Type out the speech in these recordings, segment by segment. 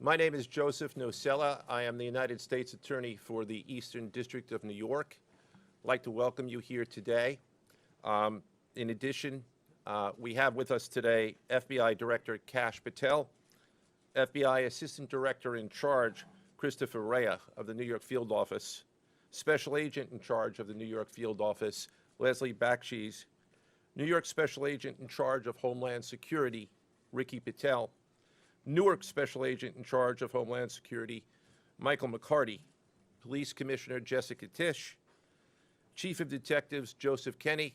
My name is Joseph Nocella. I am the United States Attorney for the Eastern District of New York. I'd like to welcome you here today. In addition, we have with us today FBI Director Kash Patel, FBI Assistant Director in Charge Christopher Rea of the New York Field Office, Special Agent in Charge of the New York Field Office Leslie Bakshies, New York Special Agent in Charge of Homeland Security Ricky Patel, Newark Special Agent in Charge of Homeland Security Michael McCarty, Police Commissioner Jessica Tisch, Chief of Detectives Joseph Kenny,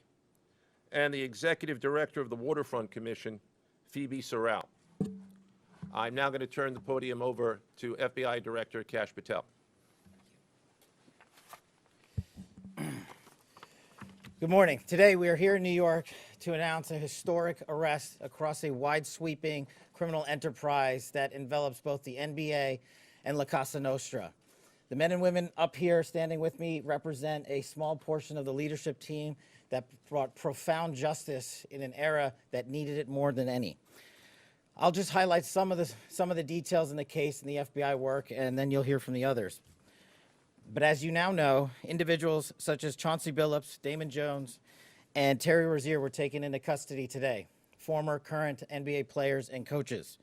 and the Executive Director of the Waterfront Commission, Phoebe Sorrell. I'm now going to turn the podium over to FBI Director Kash Patel. Good morning. Today we are here in New York to announce a historic arrest across a wide-sweeping criminal enterprise that envelops both the NBA and La Cosa Nostra. The men and women up here standing with me represent a small portion of the leadership team that brought profound justice in an era that needed it more than any. I'll just highlight some of the details in the case and the FBI work, and then you'll hear from the others. But as you now know, individuals such as Chauncey Billups, Damon Jones, and Terry Rozier were taken into custody today, former, current NBA players and coaches.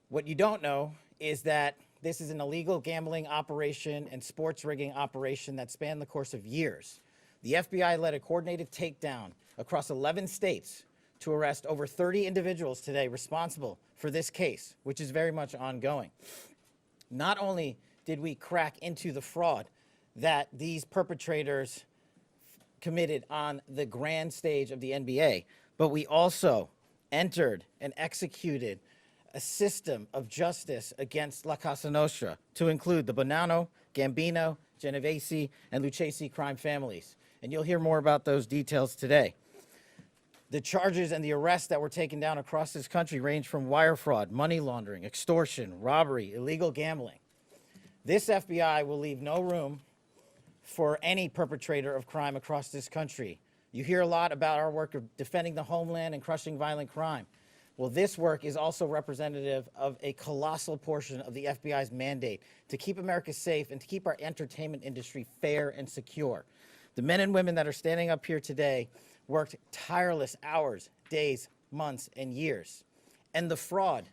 What you don't know is that this is an illegal gambling operation and sports rigging operation that spanned the course of years. The FBI led a coordinated takedown across 11 states to arrest over 30 individuals today responsible for this case, which is very much ongoing. Not only did we crack into the fraud that these perpetrators committed on the grand stage of the NBA, but we also entered and executed a system of justice against La Cosa Nostra to include the Bonanno, Gambino, Genovese, and Lucchesi crime families. And you'll hear more about those details today. The charges and the arrests that were taken down across this country range from wire fraud, money laundering, extortion, robbery, illegal gambling. This FBI will leave no room for any perpetrator of crime across this country. You hear a lot about our work of defending the homeland and crushing violent crime. Well, this work is also representative of a colossal portion of the FBI's mandate to keep America safe and to keep our entertainment industry fair and secure. The men and women that are standing up here today worked tireless hours, days, months, and years. And the fraud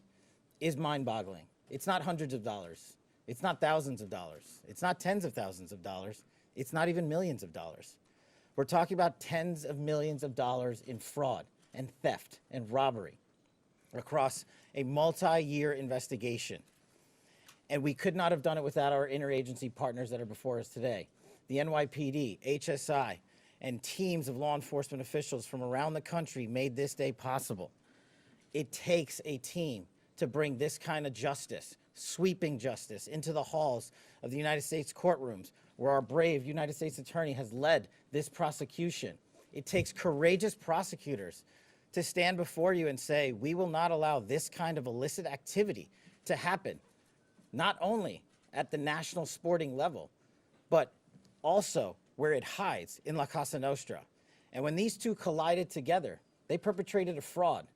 is mind-boggling. It's not hundreds of dollars. It's not thousands of dollars. It's not tens of thousands of dollars. It's not even millions of dollars. We're talking about tens of millions of dollars in fraud and theft and robbery across a multi-year investigation. And we could not have done it without our interagency partners that are before us today. The NYPD, HSI, and teams of law enforcement officials from around the country made this day possible. It takes a team to bring this kind of justice, sweeping justice, into the halls of the United States courtrooms, where our brave United States Attorney has led this prosecution. It takes courageous prosecutors to stand before you and say, we will not allow this kind of illicit activity to happen, not only at the national sporting level, but also where it hides in La Cosa Nostra. And when these two collided together, they perpetrated a fraud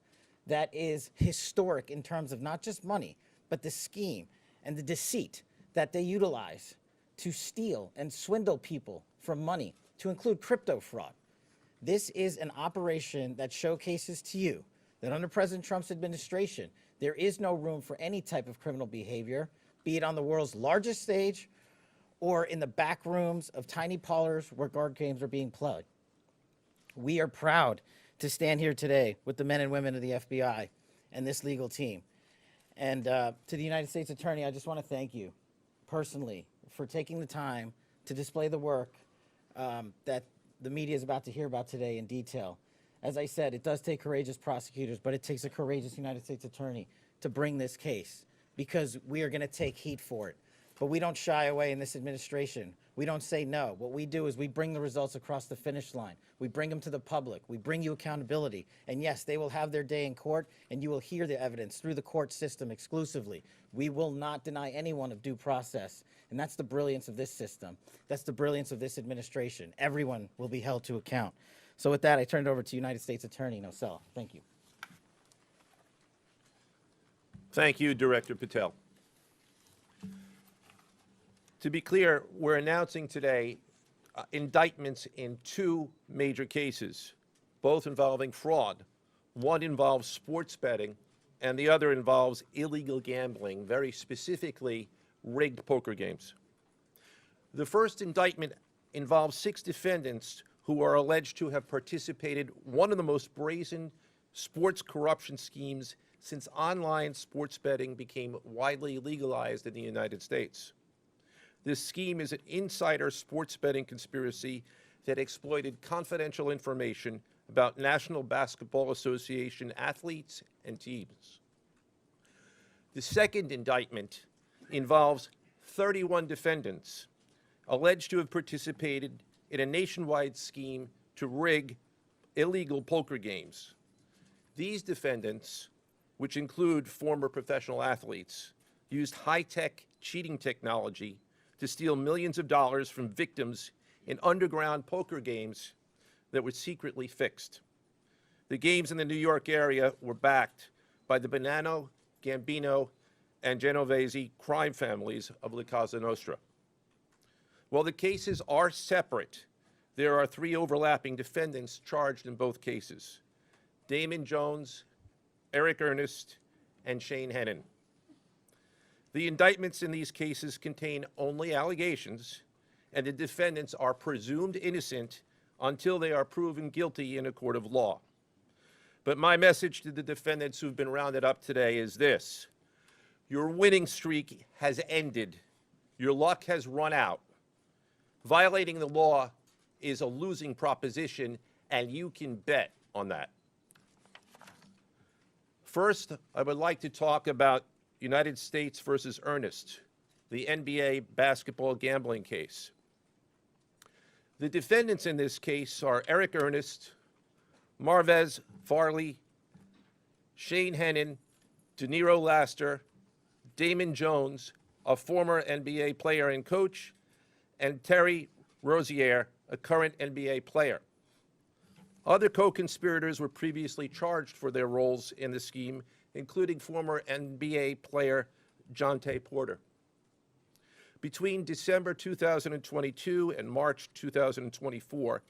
that is historic in terms of not just money, but the scheme and the deceit that they utilize to steal and swindle people from money, to include crypto fraud. This is an operation that showcases to you that under President Trump's administration, there is no room for any type of criminal behavior, be it on the world's largest stage or in the back rooms of tiny parlors where card games are being played. We are proud to stand here today with the men and women of the FBI and this legal team. And to the United States Attorney, I just want to thank you personally for taking the time to display the work that the media is about to hear about today in detail. As I said, it does take courageous prosecutors, but it takes a courageous United States Attorney to bring this case, because we are going to take heat for it. But we don't shy away in this administration. We don't say no. What we do is we bring the results across the finish line. We bring them to the public. We bring you accountability. And yes, they will have their day in court, and you will hear the evidence through the court system exclusively. We will not deny anyone of due process. And that's the brilliance of this system. That's the brilliance of this administration. Everyone will be held to account. So with that, I turn it over to United States Attorney Nocella. Thank you. Thank you, Director Patel. To be clear, we're announcing today indictments in two major cases, both involving fraud. One involves sports betting, and the other involves illegal gambling, very specifically rigged poker games. The first indictment involves 6 defendants who are alleged to have participated in one of the most brazen sports corruption schemes since online sports betting became widely legalized in the United States. This scheme is an insider sports betting conspiracy that exploited confidential information about National Basketball Association athletes and teams. The second indictment involves 31 defendants alleged to have participated in a nationwide scheme to rig illegal poker games. These defendants, which include former professional athletes, used high-tech cheating technology to steal millions of dollars from victims in underground poker games that were secretly fixed. The games in the New York area were backed by the Bonanno, Gambino, and Genovese crime families of La Cosa Nostra. While the cases are separate, there are 3 overlapping defendants charged in both cases: Damon Jones, Eric Ernest, and Shane Hennon. The indictments in these cases contain only allegations, and the defendants are presumed innocent until they are proven guilty in a court of law. But my message to the defendants who've been rounded up today is this: your winning streak has ended. Your luck has run out. Violating the law is a losing proposition, and you can bet on that. First, I would like to talk about United States versus Ernest, the NBA basketball gambling case. The defendants in this case are Eric Ernest, Marvez Farley, Shane Hennon, De Niro Laster, Damon Jones, a former NBA player and coach, and Terry Rozier, a current NBA player. Other co-conspirators were previously charged for their roles in the scheme, including former NBA player Jontay Porter. Between December 2022 and March 2024,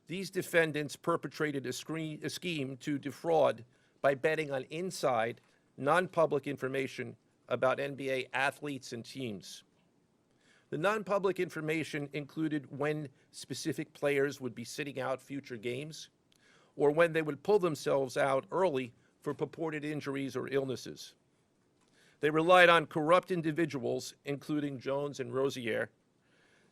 these defendants perpetrated a scheme to defraud by betting on inside, non-public information about NBA athletes and teams. The non-public information included when specific players would be sitting out future games, or when they would pull themselves out early for purported injuries or illnesses. They relied on corrupt individuals, including Jones and Rozier.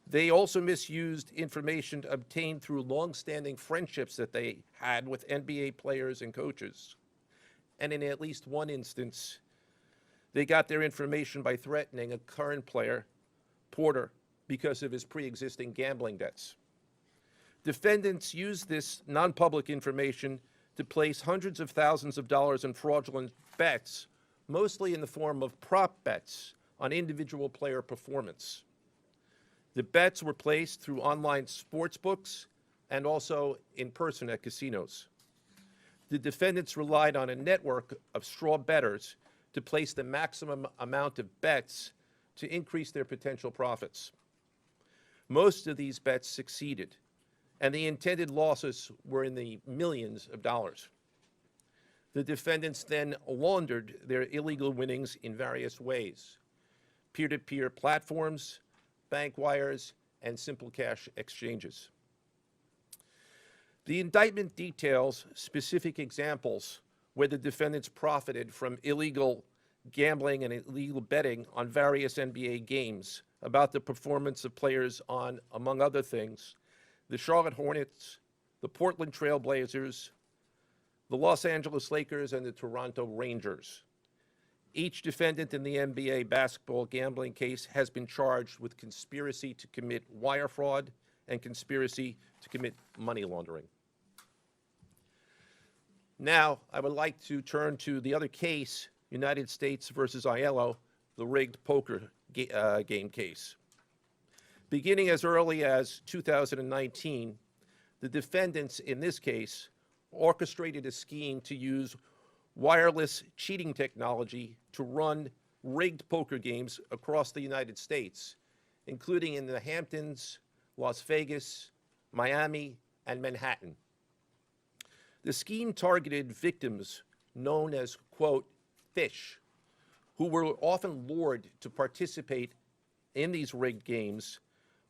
They also misused information obtained through long-standing friendships that they had with NBA players and coaches. And in at least one instance, they got their information by threatening a current player, Porter, because of his pre-existing gambling debts. Defendants used this non-public information to place hundreds of thousands of dollars in fraudulent bets, mostly in the form of prop bets on individual player performance. The bets were placed through online sports books and also in person at casinos. The defendants relied on a network of straw bettors to place the maximum amount of bets to increase their potential profits. Most of these bets succeeded, and the intended losses were in the millions of dollars. The defendants then laundered their illegal winnings in various ways: peer-to-peer platforms, bank wires, and simple cash exchanges. The indictment details specific examples where the defendants profited from illegal gambling and illegal betting on various NBA games about the performance of players on, among other things, the Charlotte Hornets, the Portland Trail Blazers, the Los Angeles Lakers, and the Toronto Rangers. Each defendant in the NBA basketball gambling case has been charged with conspiracy to commit wire fraud and conspiracy to commit money laundering. Now, I would like to turn to the other case, United States versus Aiello, the rigged poker game case. Beginning as early as 2019, the defendants in this case orchestrated a scheme to use wireless cheating technology to run rigged poker games across the United States, including in the Hamptons, Las Vegas, Miami, and Manhattan. The scheme targeted victims known as, quote, fish, who were often lured to participate in these rigged games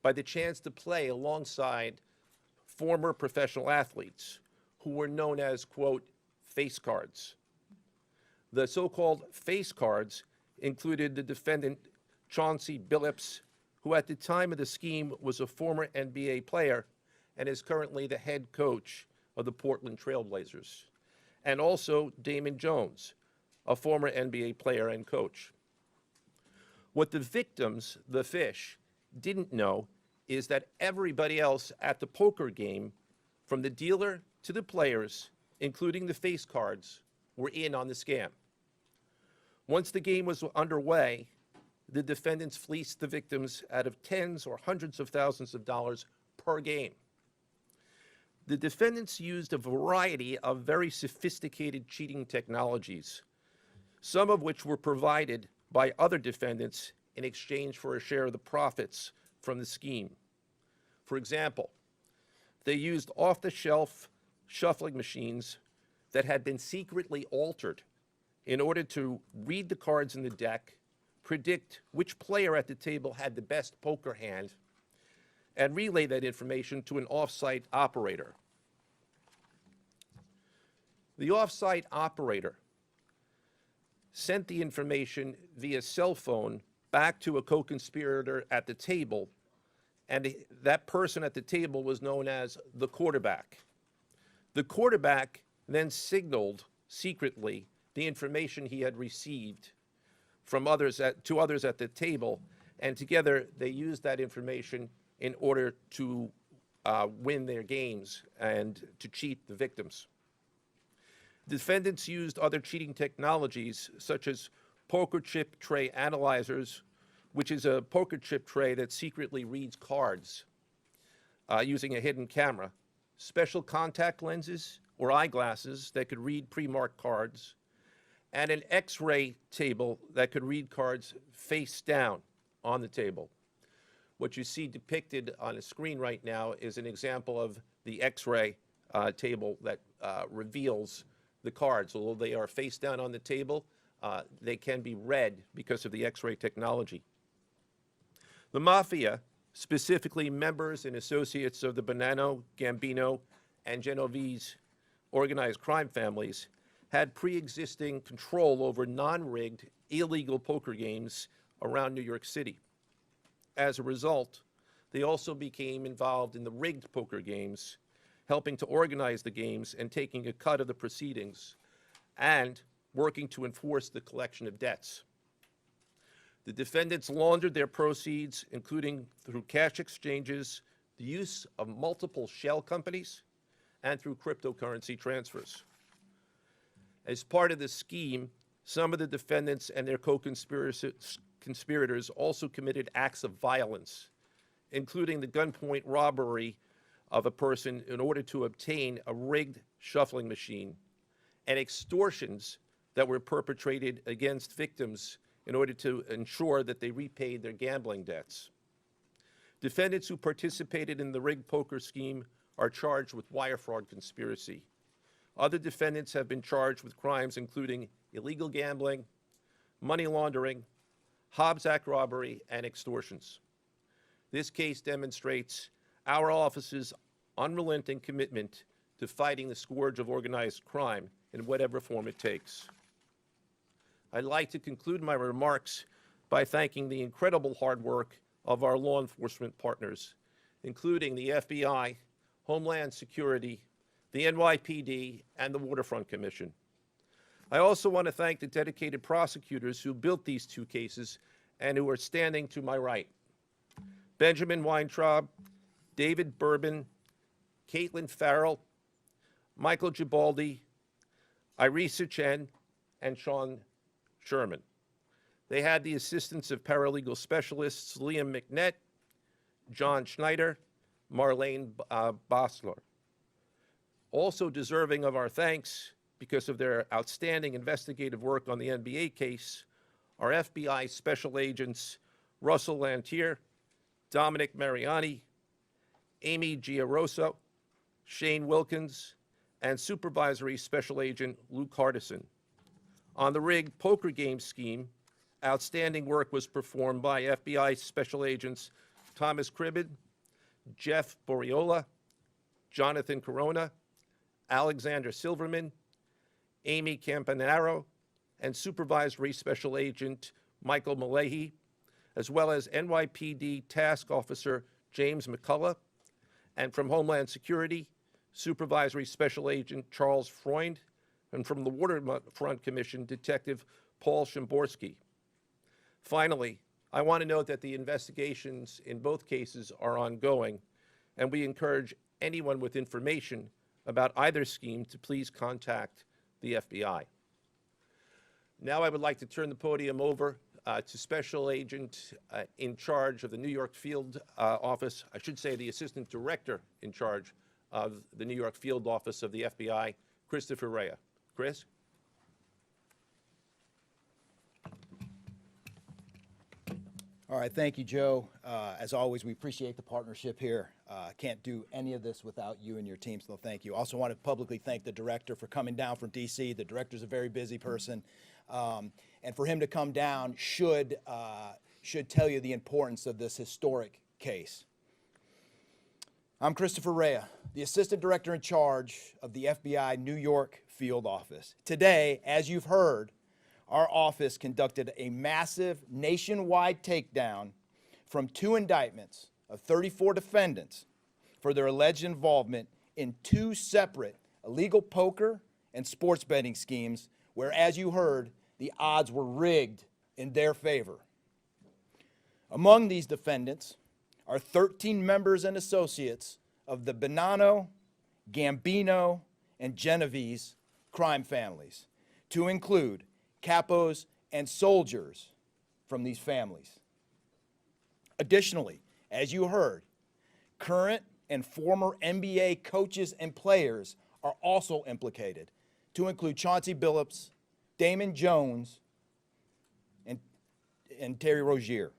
by the chance to play alongside former professional athletes who were known as, quote, face cards. The so-called face cards included the defendant Chauncey Billups, who at the time of the scheme was a former NBA player and is currently the head coach of the Portland Trail Blazers, and also Damon Jones, a former NBA player and coach. What the victims, the fish, didn't know is that everybody else at the poker game, from the dealer to the players, including the face cards, were in on the scam. Once the game was underway, the defendants fleeced the victims out of tens or hundreds of thousands of dollars per game. The defendants used a variety of very sophisticated cheating technologies, some of which were provided by other defendants in exchange for a share of the profits from the scheme. For example, they used off-the-shelf shuffling machines that had been secretly altered in order to read the cards in the deck, predict which player at the table had the best poker hand, and relay that information to an off-site operator. The off-site operator sent the information via cell phone back to a co-conspirator at the table, and that person at the table was known as the quarterback. The quarterback then signaled secretly the information he had received from others to others at the table, and together they used that information in order to win their games and to cheat the victims. Defendants used other cheating technologies such as poker chip tray analyzers, which is a poker chip tray that secretly reads cards using a hidden camera, special contact lenses or eyeglasses that could read pre-marked cards, and an X-ray table that could read cards face down on the table. What you see depicted on a screen right now is an example of the X-ray table that reveals the cards. Although they are face down on the table, they can be read because of the X-ray technology. The Mafia, specifically members and associates of the Bonanno, Gambino, and Genovese organized crime families, had pre-existing control over non-rigged, illegal poker games around New York City. As a result, they also became involved in the rigged poker games, helping to organize the games and taking a cut of the proceedings, and working to enforce the collection of debts. The defendants laundered their proceeds, including through cash exchanges, the use of multiple shell companies, and through cryptocurrency transfers. As part of the scheme, some of the defendants and their co-conspirators also committed acts of violence, including the gunpoint robbery of a person in order to obtain a rigged shuffling machine, and extortions that were perpetrated against victims in order to ensure that they repaid their gambling debts. Defendants who participated in the rigged poker scheme are charged with wire fraud conspiracy. Other defendants have been charged with crimes including illegal gambling, money laundering, Hobbs Act robbery, and extortions. This case demonstrates our office's unrelenting commitment to fighting the scourge of organized crime in whatever form it takes. I'd like to conclude my remarks by thanking the incredible hard work of our law enforcement partners, including the FBI, Homeland Security, the NYPD, and the Waterfront Commission. I also want to thank the dedicated prosecutors who built these two cases and who are standing to my right. Benjamin Weintraub, David Bourbon, Caitlin Farrell, Michael Gibaldi, Irisa Chen, and Sean Sherman. They had the assistance of paralegal specialists Liam McNett, John Schneider, Marlene Bosler. Also deserving of our thanks because of their outstanding investigative work on the NBA case are FBI Special Agents Russell Lantier, Dominic Mariani, Amy Giaroso, Shane Wilkins, and Supervisory Special Agent Luke Hardison. On the rigged poker game scheme, outstanding work was performed by FBI Special Agents Thomas Cribbin, Jeff Boriola, Jonathan Corona, Alexander Silverman, Amy Campanaro, and Supervisory Special Agent Michael Malahy, as well as NYPD Task Officer James McCullough, and from Homeland Security, Supervisory Special Agent Charles Freund, and from the Waterfront Commission, Detective Paul Shimborski. Finally, I want to note that the investigations in both cases are ongoing, and we encourage anyone with information about either scheme to please contact the FBI. Now I would like to turn the podium over to Special Agent in charge of the New York Field Office, I should say the Assistant Director in charge of the New York Field Office of the FBI, Christopher Rea. Chris? All right, thank you, Joe. As always, we appreciate the partnership here. Can't do any of this without you and your team, so thank you. Also want to publicly thank the director for coming down from D.C. The director's a very busy person, and for him to come down should tell you the importance of this historic case. I'm Christopher Rea, the Assistant Director in charge of the FBI New York Field Office. Today, as you've heard, our office conducted a massive nationwide takedown from 2 indictments of 34 defendants for their alleged involvement in 2 separate illegal poker and sports betting schemes where, as you heard, the odds were rigged in their favor. Among these defendants are 13 members and associates of the Bonanno, Gambino, and Genovese crime families, to include capos and soldiers from these families. Additionally, as you heard, current and former NBA coaches and players are also implicated, to include Chauncey Billups, Damon Jones, and Terry Rozier.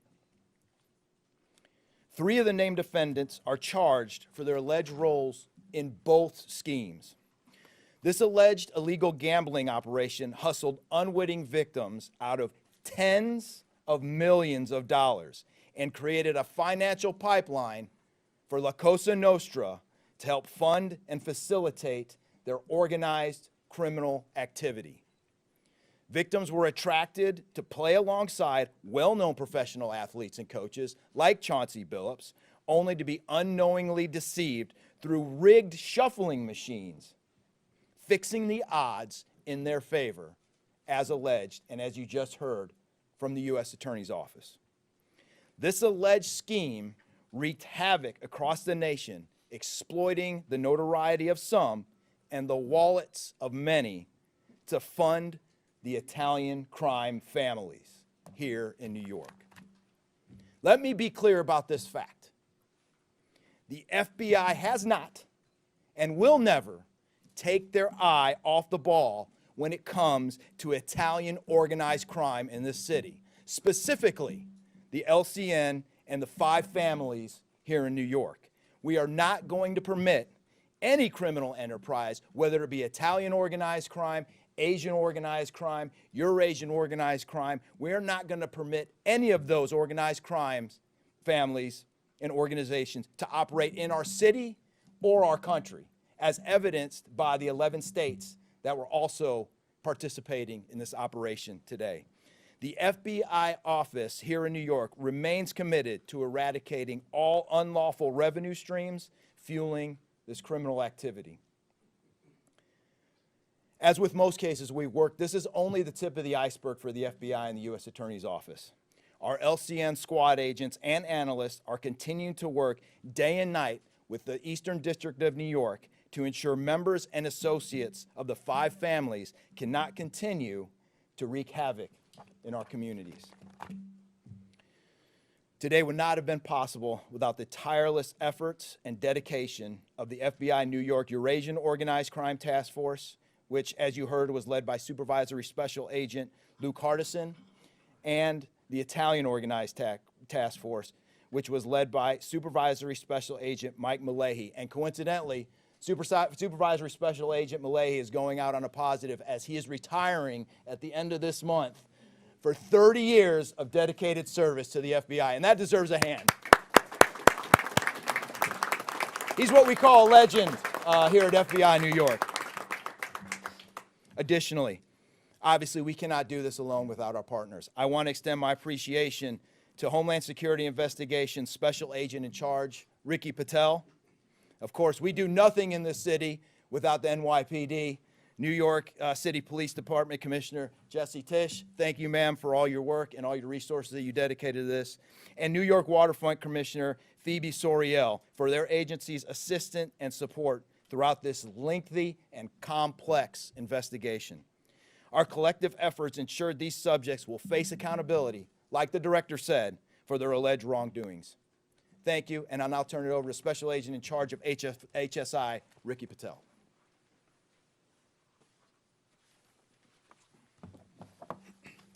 3 of the named defendants are charged for their alleged roles in both schemes. This alleged illegal gambling operation hustled unwitting victims out of tens of millions of dollars and created a financial pipeline for La Cosa Nostra to help fund and facilitate their organized criminal activity. Victims were attracted to play alongside well-known professional athletes and coaches like Chauncey Billups, only to be unknowingly deceived through rigged shuffling machines, fixing the odds in their favor, as alleged and as you just heard from the U.S. Attorney's Office. This alleged scheme wreaked havoc across the nation, exploiting the notoriety of some and the wallets of many to fund the Italian crime families here in New York. Let me be clear about this fact. The FBI has not and will never take their eye off the ball when it comes to Italian organized crime in this city, specifically the LCN and the 5 families here in New York. We are not going to permit any criminal enterprise, whether it be Italian organized crime, Asian organized crime, Eurasian organized crime. We are not going to permit any of those organized crimes, families, and organizations to operate in our city or our country, as evidenced by the 11 states that were also participating in this operation today. The FBI office here in New York remains committed to eradicating all unlawful revenue streams fueling this criminal activity. As with most cases we've worked, this is only the tip of the iceberg for the FBI and the U.S. Attorney's Office. Our LCN squad agents and analysts are continuing to work day and night with the Eastern District of New York to ensure members and associates of the 5 families cannot continue to wreak havoc in our communities. Today would not have been possible without the tireless efforts and dedication of the FBI New York Eurasian Organized Crime Task Force, which, as you heard, was led by Supervisory Special Agent Luke Hardison, and the Italian Organized Task Force, which was led by Supervisory Special Agent Mike Malahi. And coincidentally, Supervisory Special Agent Malahi is going out on a positive as he is retiring at the end of this month for 30 years of dedicated service to the FBI, and that deserves a hand. He's what we call a legend here at FBI New York. Additionally, obviously, we cannot do this alone without our partners. I want to extend my appreciation to Homeland Security Investigations Special Agent in Charge, Ricky Patel. Of course, we do nothing in this city without the NYPD. New York City Police Department Commissioner Jesse Tisch, thank you, ma'am, for all your work and all your resources that you dedicated to this. And New York Waterfront Commissioner Phoebe Soriel for their agency's assistance and support throughout this lengthy and complex investigation. Our collective efforts ensured these subjects will face accountability, like the director said, for their alleged wrongdoings. Thank you, and I'll now turn it over to Special Agent in Charge of HSI, Ricky Patel.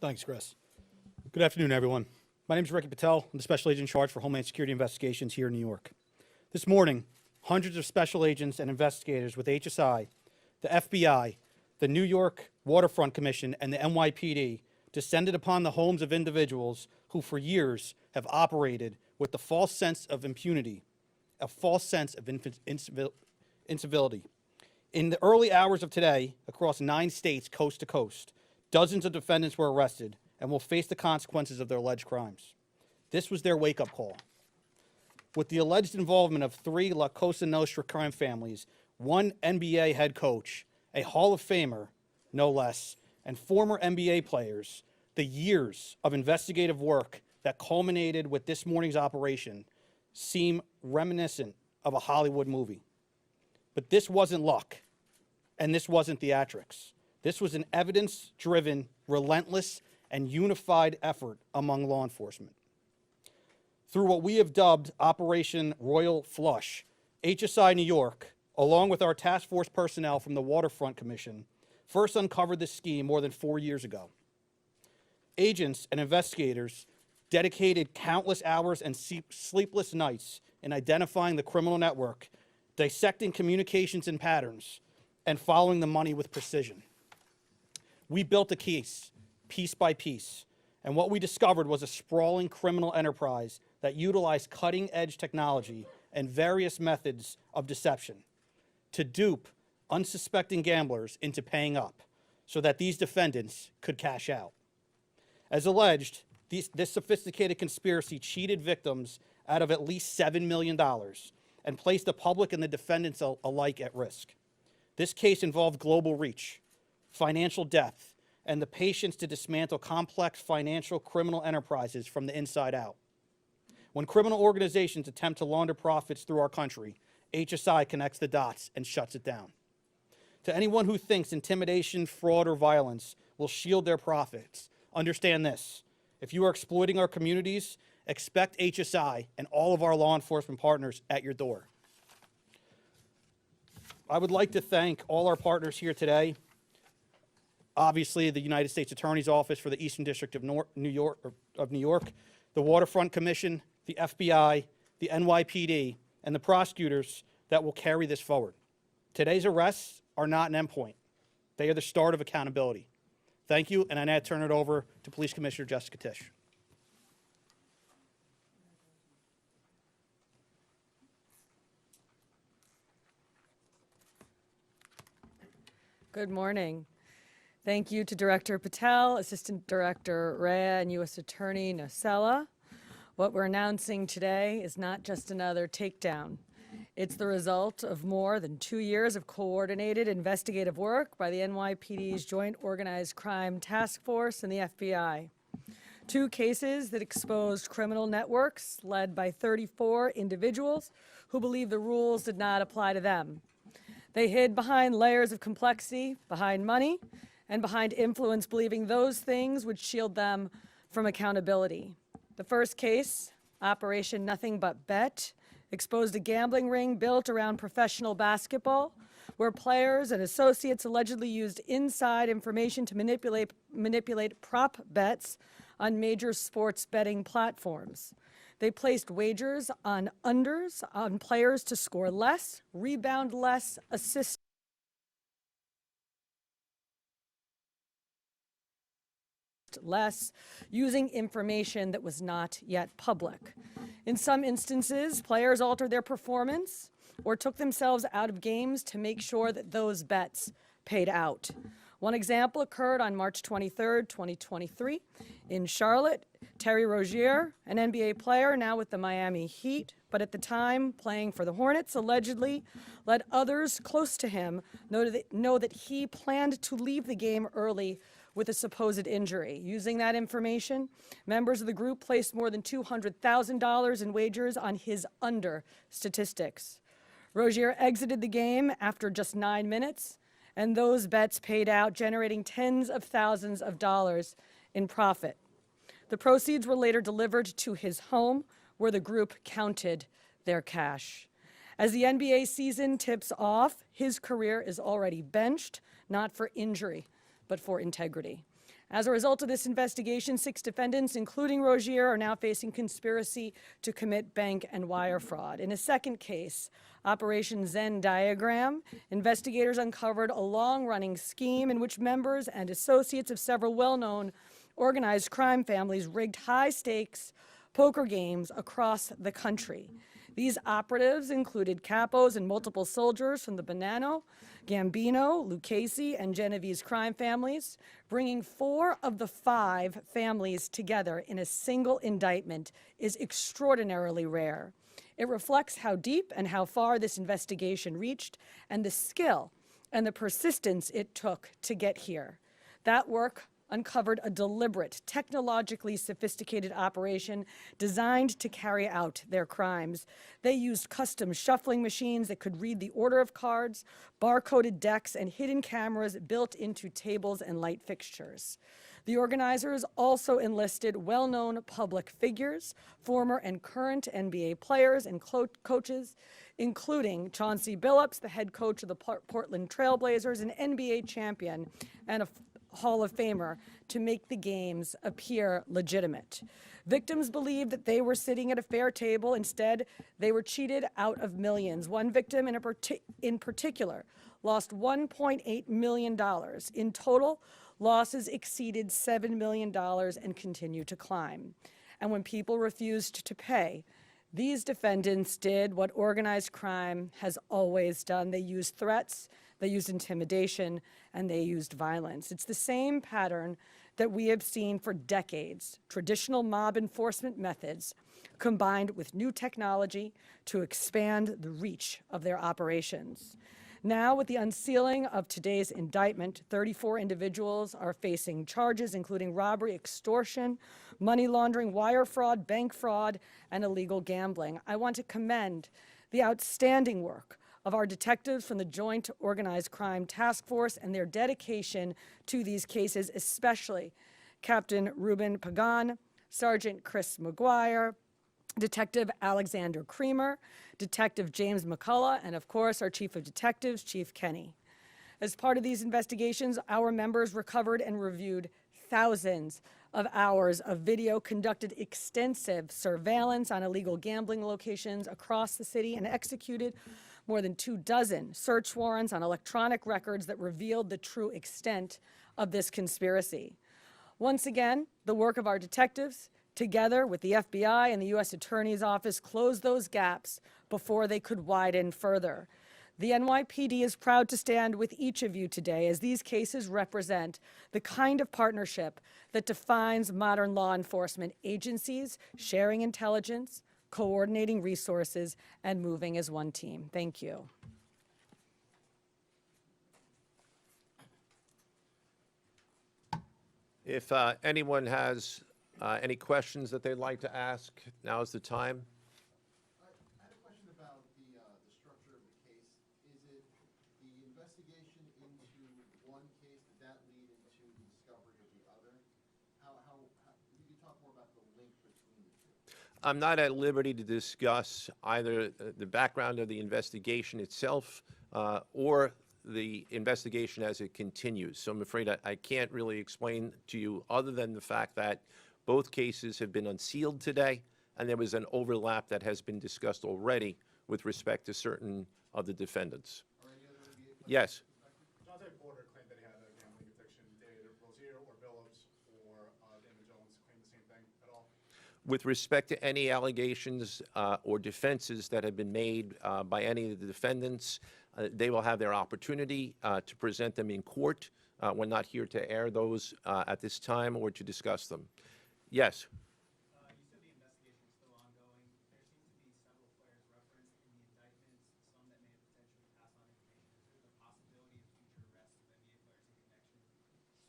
Thanks, Chris. Good afternoon, everyone. My name is Ricky Patel. I'm the Special Agent in Charge for Homeland Security Investigations here in New York. This morning, hundreds of special agents and investigators with HSI, the FBI, the New York Waterfront Commission, and the NYPD descended upon the homes of individuals who for years have operated with the false sense of impunity, a false sense of incivility. In the early hours of today, across 9 states, coast to coast, dozens of defendants were arrested and will face the consequences of their alleged crimes. This was their wake-up call. With the alleged involvement of 3 La Cosa Nostra crime families, 1 NBA head coach, a Hall of Famer, no less, and former NBA players, the years of investigative work that culminated with this morning's operation seem reminiscent of a Hollywood movie. But this wasn't luck, and this wasn't theatrics. This was an evidence-driven, relentless, and unified effort among law enforcement. Through what we have dubbed Operation Royal Flush, HSI New York, along with our task force personnel from the Waterfront Commission, first uncovered this scheme more than 4 years ago. Agents and investigators dedicated countless hours and sleepless nights in identifying the criminal network, dissecting communications and patterns, and following the money with precision. We built a case, piece by piece, and what we discovered was a sprawling criminal enterprise that utilized cutting-edge technology and various methods of deception to dupe unsuspecting gamblers into paying up so that these defendants could cash out. As alleged, this sophisticated conspiracy cheated victims out of at least $7 million and placed the public and the defendants alike at risk. This case involved global reach, financial depth, and the patience to dismantle complex financial criminal enterprises from the inside out. When criminal organizations attempt to launder profits through our country, HSI connects the dots and shuts it down. To anyone who thinks intimidation, fraud, or violence will shield their profits, understand this. If you are exploiting our communities, expect HSI and all of our law enforcement partners at your door. I would like to thank all our partners here today. Obviously, the United States Attorney's Office for the Eastern District of New York, the Waterfront Commission, the FBI, the NYPD, and the prosecutors that will carry this forward. Today's arrests are not an endpoint. They are the start of accountability. Thank you, and I now turn it over to Police Commissioner Jessica Tisch. Good morning. Thank you to Director Patel, Assistant Director Rea, and U.S. Attorney Nocella. What we're announcing today is not just another takedown. It's the result of more than 2 years of coordinated investigative work by the NYPD's Joint Organized Crime Task Force and the FBI. 2 cases that exposed criminal networks led by 34 individuals who believed the rules did not apply to them. They hid behind layers of complexity, behind money, and behind influence, believing those things would shield them from accountability. The first case, Operation Nothing But Bet, exposed a gambling ring built around professional basketball, where players and associates allegedly used inside information to manipulate prop bets on major sports betting platforms. They placed wagers on unders on players to score less, rebound less, assist less, using information that was not yet public. In some instances, players altered their performance or took themselves out of games to make sure that those bets paid out. One example occurred on March 23, 2023, in Charlotte. Terry Rozier, an NBA player now with the Miami Heat, but at the time playing for the Hornets, allegedly let others close to him know that he planned to leave the game early with a supposed injury. Using that information, members of the group placed more than $200,000 in wagers on his under statistics. Rozier exited the game after just 9 minutes, and those bets paid out, generating tens of thousands of dollars in profit. The proceeds were later delivered to his home, where the group counted their cash. As the NBA season tips off, his career is already benched, not for injury, but for integrity. As a result of this investigation, 6 defendants, including Rozier, are now facing conspiracy to commit bank and wire fraud. In a second case, Operation Zen Diagram, investigators uncovered a long-running scheme in which members and associates of several well-known organized crime families rigged high-stakes poker games across the country. These operatives included capos and multiple soldiers from the Bonanno, Gambino, Lucchese, and Genovese crime families, bringing 4 of the 5 families together in a single indictment is extraordinarily rare. It reflects how deep and how far this investigation reached and the skill and the persistence it took to get here. That work uncovered a deliberate, technologically sophisticated operation designed to carry out their crimes. They used custom shuffling machines that could read the order of cards, barcoded decks, and hidden cameras built into tables and light fixtures. The organizers also enlisted well-known public figures, former and current NBA players and coaches, including Chauncey Billups, the head coach of the Portland Trail Blazers, an NBA champion, and a Hall of Famer, to make the games appear legitimate. Victims believed that they were sitting at a fair table. Instead, they were cheated out of millions. One victim in particular lost $1.8 million. In total, losses exceeded $7 million and continue to climb. And when people refused to pay, these defendants did what organized crime has always done. They used threats, they used intimidation, and they used violence. It's the same pattern that we have seen for decades: traditional mob enforcement methods combined with new technology to expand the reach of their operations. Now, with the unsealing of today's indictment, 34 individuals are facing charges including robbery, extortion, money laundering, wire fraud, bank fraud, and illegal gambling. I want to commend the outstanding work of our detectives from the Joint Organized Crime Task Force and their dedication to these cases, especially Captain Ruben Pagan, Sergeant Chris McGuire, Detective Alexander Creamer, Detective James McCullough, and of course, our Chief of Detectives, Chief Kenny. As part of these investigations, our members recovered and reviewed thousands of hours of video, conducted extensive surveillance on illegal gambling locations across the city, and executed more than 24 search warrants on electronic records that revealed the true extent of this conspiracy. Once again, the work of our detectives, together with the FBI and the U.S. Attorney's Office, closed those gaps before they could widen further. The NYPD is proud to stand with each of you today, as these cases represent the kind of partnership that defines modern law enforcement agencies, sharing intelligence, coordinating resources, and moving as one team. Thank you. If anyone has any questions that they'd like to ask, now is the time. I had a question about the structure of the case. Is it the investigation into one case, did that lead into the discovery of the other? How you talk more about the link between the two? I'm not at liberty to discuss either the background of the investigation itself or the investigation as it continues. So I'm afraid I can't really explain to you other than the fact that both cases have been unsealed today, and there was an overlap that has been discussed already with respect to certain of the defendants. Yes. Chauncey Billups claimed that he had a gambling addiction. Did Rozier or Billups or Damon Jones claim the same thing at all? With respect to any allegations or defenses that have been made by any of the defendants, they will have their opportunity to present them in court. We're not here to air those at this time or to discuss them. Yes. You said the investigation is still ongoing. There seems to be several players referenced in the indictments, some that may have potentially passed on information. Is there the possibility of future arrests of NBA players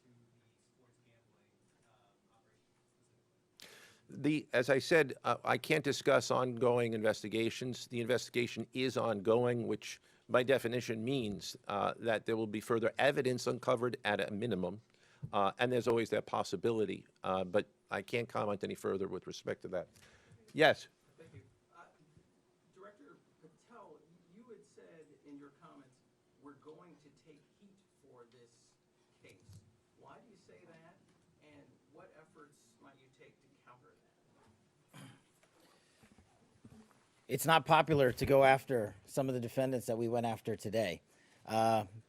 in connection to the sports gambling operation specifically? As I said, I can't discuss ongoing investigations. The investigation is ongoing, which by definition means that there will be further evidence uncovered at a minimum, and there's always that possibility. But I can't comment any further with respect to that. Yes. Thank you. Director Patel, you had said in your comments, we're going to take heat for this case. Why do you say that, and what efforts might you take to counter that? It's not popular to go after some of the defendants that we went after today,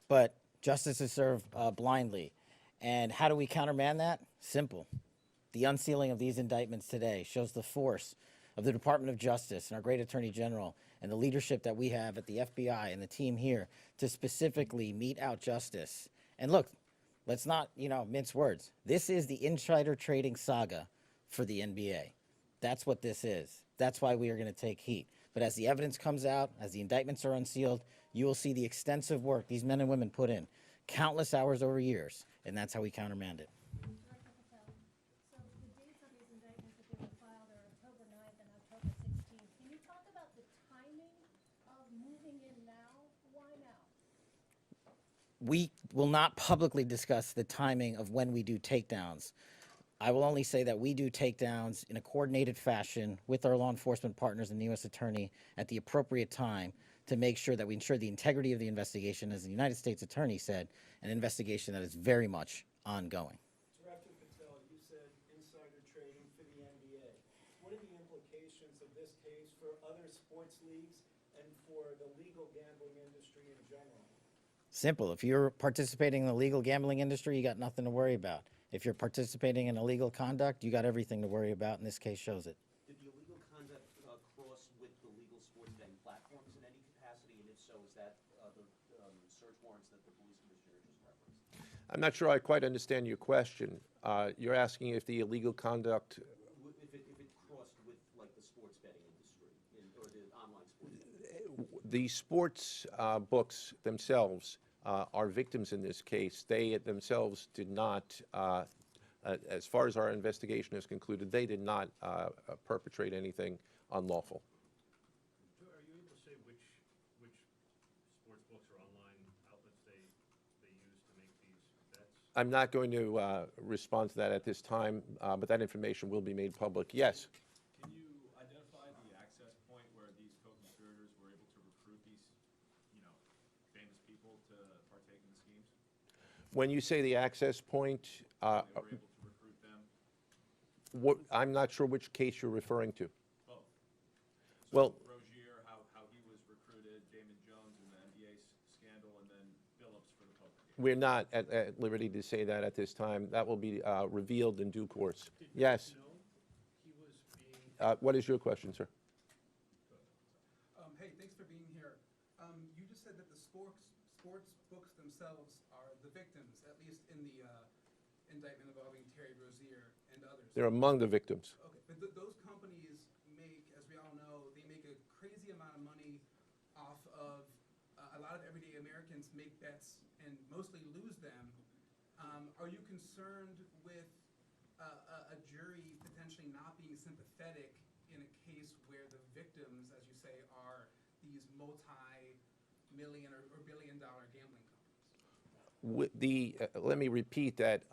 but justice is served blindly. And how do we countermand that? Simple. The unsealing of these indictments today shows the force of the Department of Justice and our great Attorney General and the leadership that we have at the FBI and the team here to specifically mete out justice. And look, let's not, mince words. This is the insider trading saga for the NBA. That's what this is. That's why we are going to take heat. But as the evidence comes out, as the indictments are unsealed, you will see the extensive work these men and women put in, countless hours over years, and that's how we countermand it. Director Patel, so the dates on these indictments that they were filed are October 9th and October 16th. Can you talk about the timing of moving in now? Why now? We will not publicly discuss the timing of when we do takedowns. I will only say that we do takedowns in a coordinated fashion with our law enforcement partners and the U.S. Attorney at the appropriate time to make sure that we ensure the integrity of the investigation, as the United States Attorney said, an investigation that is very much ongoing. Director Patel, you said insider trading for the NBA. What are the implications of this case for other sports leagues and for the legal gambling industry in general? Simple. If you're participating in the legal gambling industry, you got nothing to worry about. If you're participating in illegal conduct, you got everything to worry about, and this case shows it. Did the illegal conduct cross with the legal sports betting platforms in any capacity? And if so, is that the search warrants that the police commissioner just referenced? I'm not sure I quite understand your question. You're asking if the illegal conduct, If it crossed with, like, the sports betting industry or the online sports betting? the sports books themselves are victims in this case. They themselves did not, as far as our investigation has concluded, they did not perpetrate anything unlawful. Joe, are you able to say which sports books or online outlets they use to make these bets? I'm not going to respond to that at this time, but that information will be made public. Yes. Can you identify the access point where these co-conspirators were able to recruit these, famous people to partake in the schemes? When you say the access point, They were able to recruit them? I'm not sure which case you're referring to. Both. Well, Rozier, how he was recruited, Damon Jones in the NBA scandal, and then Billups for the poker game. we're not at liberty to say that at this time. That will be revealed in due course. Yes. No, he was being. What is your question, sir? Hey, thanks for being here. You just said that the sports books themselves are the victims, at least in the indictment involving Terry Rozier and others. They're among the victims. Okay, but those companies make, as we all know, they make a crazy amount of money off of a lot of everyday Americans make bets and mostly lose them. Are you concerned with a jury potentially not being sympathetic in a case where the victims, as you say, are these multi-million or billion-dollar gambling companies? Let me repeat that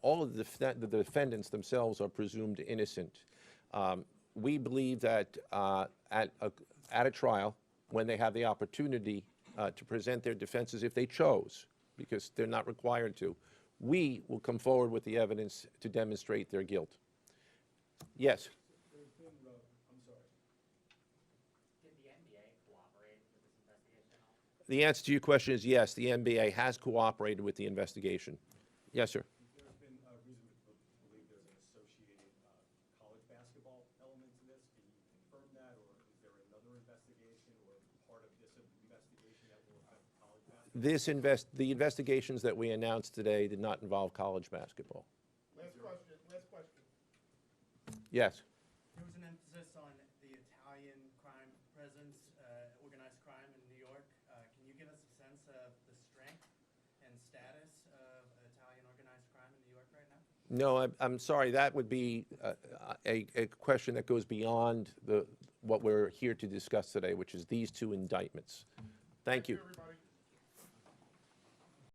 all of the defendants themselves are presumed innocent. we believe that at a trial, when they have the opportunity to present their defenses, if they chose, because they're not required to, we will come forward with the evidence to demonstrate their guilt. Yes? There's been, I'm sorry. Did the NBA cooperate with this investigation at all? The answer to your question is yes, the NBA has cooperated with the investigation. Yes, sir. There's been a reason to believe there's an associated college basketball element to this. Can you confirm that, or is there another investigation or part of this investigation that will affect college basketball? The investigations that we announced today did not involve college basketball. Last question, last question. Yes. There was an emphasis on the Italian crime presence, organized crime in New York. Can you give us a sense of the strength and status of Italian organized crime in New York right now? No, I'm sorry, that would be a question that goes beyond what we're here to discuss today, which is these two indictments. Thank you. Everybody.